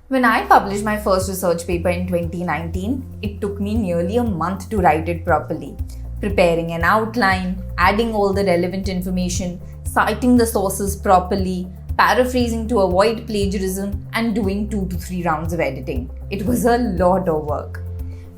When I published my first research paper in 2019, it took me nearly a month to write it properly. Preparing an outline, adding all the relevant information, citing the sources properly, paraphrasing to avoid plagiarism, and doing 2 to 3 rounds of editing. It was a lot of work.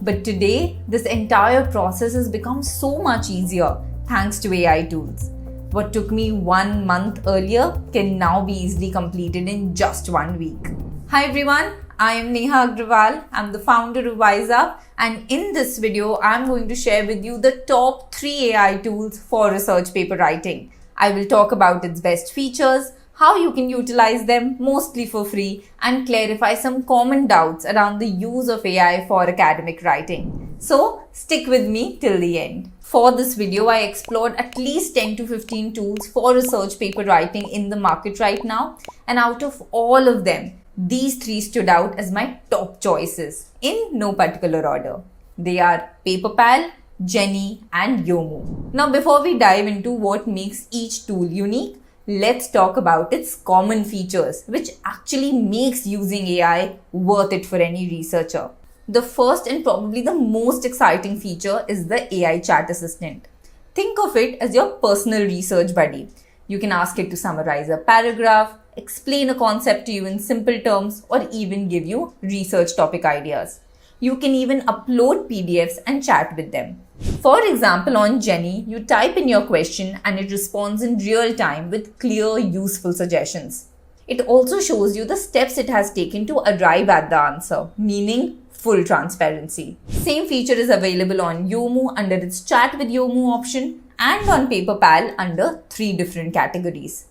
But today, this entire process has become so much easier thanks to AI tools. What took me 1 month earlier can now be easily completed in just 1 week. Hi everyone, I am Neha Agrawal. I'm the founder of WiseUp, and in this video, I'm going to share with you the top 3 AI tools for research paper writing. I will talk about its best features, how you can utilize them mostly for free, and clarify some common doubts around the use of AI for academic writing. So stick with me till the end. For this video, I explored at least 10 to 15 tools for research paper writing in the market right now, and out of all of them, these 3 stood out as my top choices in no particular order. They are PaperPal, Jenny, and Yomu. Now, before we dive into what makes each tool unique, let's talk about its common features, which actually makes using AI worth it for any researcher. The first and probably the most exciting feature is the AI chat assistant. Think of it as your personal research buddy. You can ask it to summarize a paragraph, explain a concept to you in simple terms, or even give you research topic ideas. You can even upload PDFs and chat with them. For example, on Jenny, you type in your question and it responds in real time with clear, useful suggestions. It also shows you the steps it has taken to arrive at the answer, meaning full transparency. Same feature is available on Yomu under its Chat with Yomu option and on PaperPal under 3 different categories.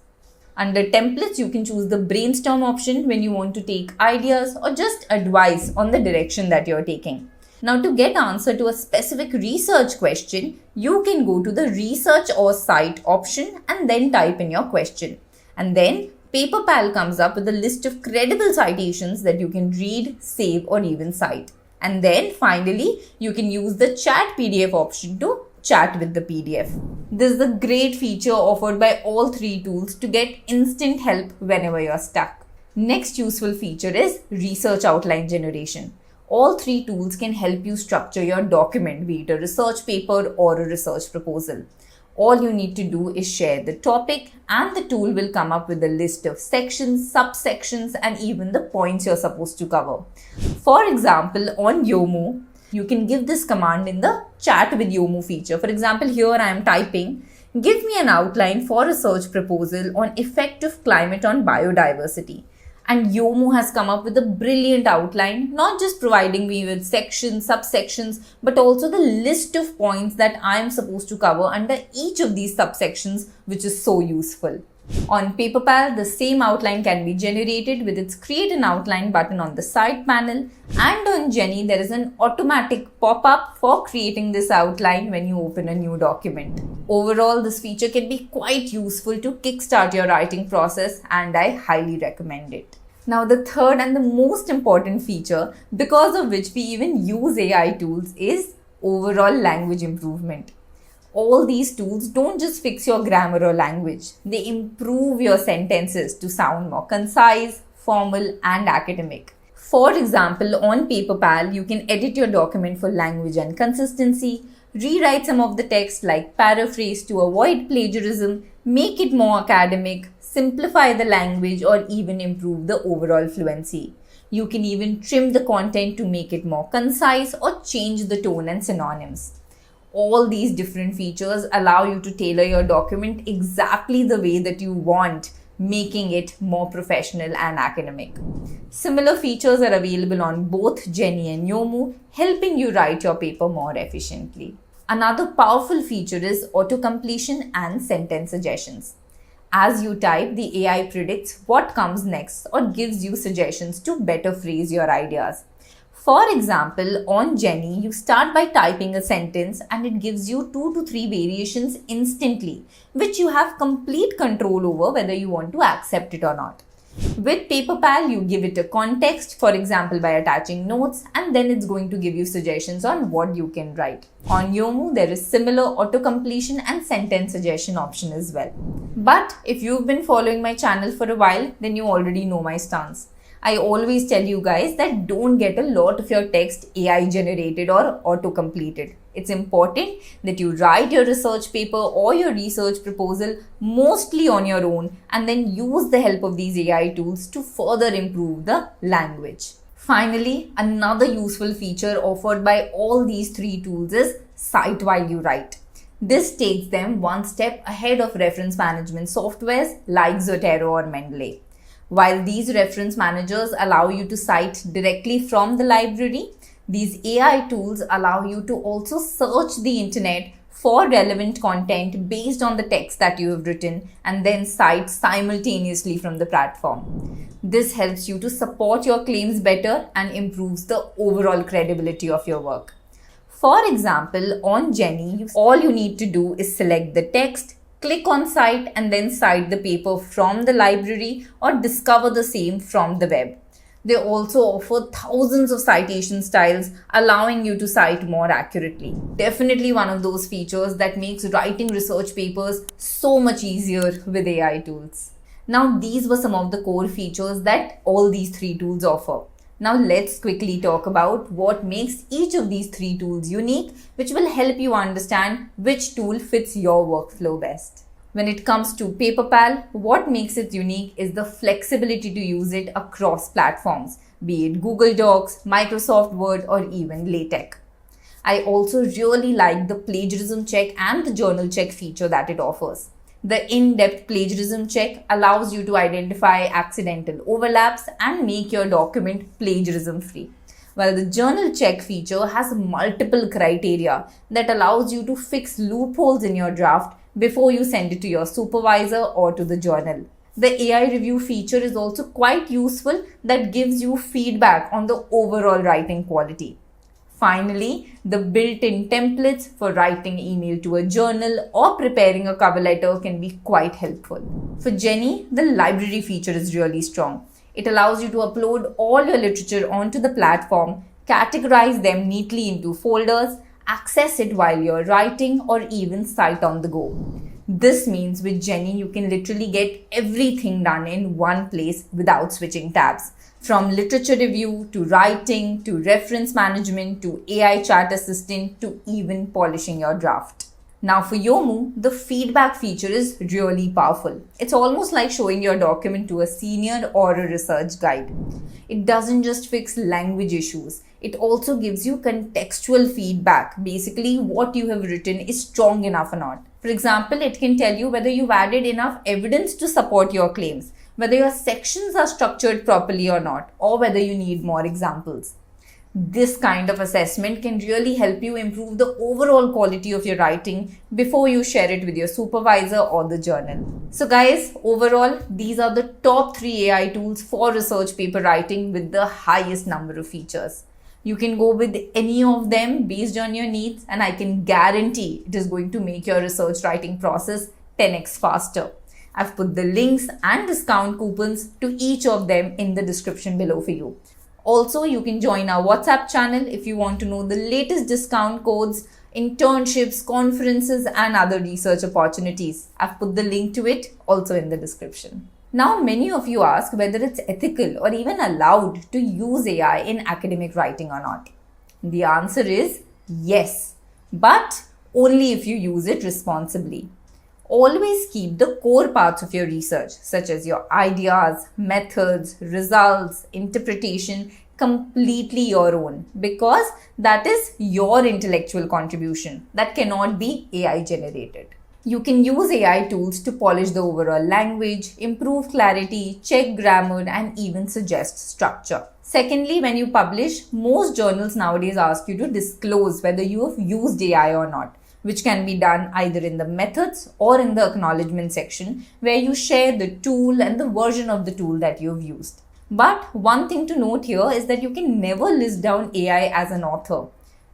Under templates, you can choose the brainstorm option when you want to take ideas or just advice on the direction that you're taking. Now, to get answer to a specific research question, you can go to the research or cite option and then type in your question. And then PaperPal comes up with a list of credible citations that you can read, save, or even cite. And then finally, you can use the chat PDF option to chat with the PDF. This is a great feature offered by all 3 tools to get instant help whenever you're stuck. Next useful feature is research outline generation. All 3 tools can help you structure your document, be it a research paper or a research proposal. All you need to do is share the topic and the tool will come up with a list of sections, subsections, and even the points you're supposed to cover. For example, on Yomu, you can give this command in the Chat with Yomu feature. For example, here I am typing, give me an outline for a research proposal on effect of climate on biodiversity. And Yomu has come up with a brilliant outline, not just providing me with sections, subsections, but also the list of points that I am supposed to cover under each of these subsections, which is so useful. On PaperPal, the same outline can be generated with its Create an Outline button on the side panel, and on Jenny, there is an automatic pop-up for creating this outline when you open a new document. Overall, this feature can be quite useful to kickstart your writing process, and I highly recommend it. Now, the third and the most important feature, because of which we even use AI tools, is overall language improvement. All these tools don't just fix your grammar or language, they improve your sentences to sound more concise, formal, and academic. For example, on PaperPal, you can edit your document for language and consistency, rewrite some of the text like paraphrase to avoid plagiarism, make it more academic, simplify the language, or even improve the overall fluency. You can even trim the content to make it more concise or change the tone and synonyms. All these different features allow you to tailor your document exactly the way that you want, making it more professional and academic. Similar features are available on both Jenny and Yomu, helping you write your paper more efficiently. Another powerful feature is auto-completion and sentence suggestions. As you type, the AI predicts what comes next or gives you suggestions to better phrase your ideas. For example, on Jenny, you start by typing a sentence and it gives you 2 to 3 variations instantly, which you have complete control over whether you want to accept it or not. With PaperPal, you give it a context, for example, by attaching notes, and then it's going to give you suggestions on what you can write. On Yomu, there is similar auto-completion and sentence suggestion option as well. But if you've been following my channel for a while, then you already know my stance. I always tell you guys that don't get a lot of your text AI generated or auto completed. It's important that you write your research paper or your research proposal mostly on your own and then use the help of these AI tools to further improve the language. Finally, another useful feature offered by all these three tools is Cite While You Write. This takes them one step ahead of reference management softwares like Zotero or Mendeley. While these reference managers allow you to cite directly from the library, these AI tools allow you to also search the internet for relevant content based on the text that you have written and then cite simultaneously from the platform. This helps you to support your claims better and improves the overall credibility of your work. For example, on Jenny, all you need to do is select the text, click on Cite and then cite the paper from the library or discover the same from the web. They also offer thousands of citation styles, allowing you to cite more accurately. Definitely one of those features that makes writing research papers so much easier with AI tools. Now, these were some of the core features that all these three tools offer. Now let's quickly talk about what makes each of these three tools unique, which will help you understand which tool fits your workflow best. When it comes to PaperPal, what makes it unique is the flexibility to use it across platforms, be it Google Docs, Microsoft Word, or even LaTeX. I also really like the plagiarism check and the journal check feature that it offers. The in-depth plagiarism check allows you to identify accidental overlaps and make your document plagiarism-free, while the journal check feature has multiple criteria that allows you to fix loopholes in your draft before you send it to your supervisor or to the journal. The AI review feature is also quite useful that gives you feedback on the overall writing quality. Finally, the built-in templates for writing email to a journal or preparing a cover letter can be quite helpful. For Jenny, the library feature is really strong. It allows you to upload all your literature onto the platform, categorize them neatly into folders, access it while you're writing, or even cite on the go. This means with Jenny, you can literally get everything done in one place without switching tabs. From literature review to writing to reference management to AI chat assistant to even polishing your draft. Now for Yomu, the feedback feature is really powerful. It's almost like showing your document to a senior or a research guide. It doesn't just fix language issues. It also gives you contextual feedback. Basically, what you have written is strong enough or not. For example, it can tell you whether you've added enough evidence to support your claims, whether your sections are structured properly or not, or whether you need more examples. This kind of assessment can really help you improve the overall quality of your writing before you share it with your supervisor or the journal. So guys, overall, these are the top 3 AI tools for research paper writing with the highest number of features. You can go with any of them based on your needs, and I can guarantee it is going to make your research writing process 10x faster. I've put the links and discount coupons to each of them in the description below for you. Also, you can join our WhatsApp channel if you want to know the latest discount codes, internships, conferences, and other research opportunities. I've put the link to it also in the description. Now, many of you ask whether it's ethical or even allowed to use AI in academic writing or not. The answer is yes, but only if you use it responsibly. Always keep the core parts of your research, such as your ideas, methods, results, interpretation, completely your own, because that is your intellectual contribution that cannot be AI generated. You can use AI tools to polish the overall language, improve clarity, check grammar, and even suggest structure. Secondly, when you publish, most journals nowadays ask you to disclose whether you have used AI or not, which can be done either in the methods or in the acknowledgement section, where you share the tool and the version of the tool that you've used. But one thing to note here is that you can never list down AI as an author.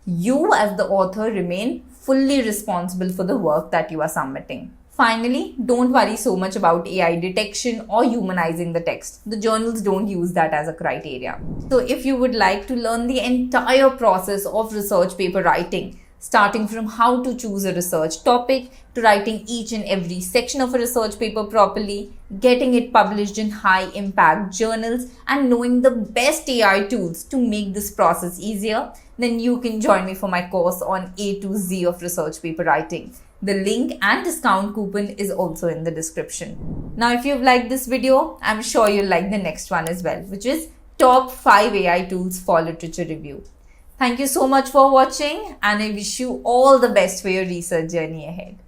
You as the author remain fully responsible for the work that you are submitting. Finally, don't worry so much about AI detection or humanizing the text. The journals don't use that as a criteria. So if you would like to learn the entire process of research paper writing, starting from how to choose a research topic to writing each and every section of a research paper properly, getting it published in high impact journals, and knowing the best AI tools to make this process easier, then you can join me for my course on A to Z of research paper writing. The link and discount coupon is also in the description. Now, if you've liked this video, I'm sure you'll like the next one as well, which is top 5 AI tools for literature review. Thank you so much for watching, and I wish you all the best for your research journey ahead.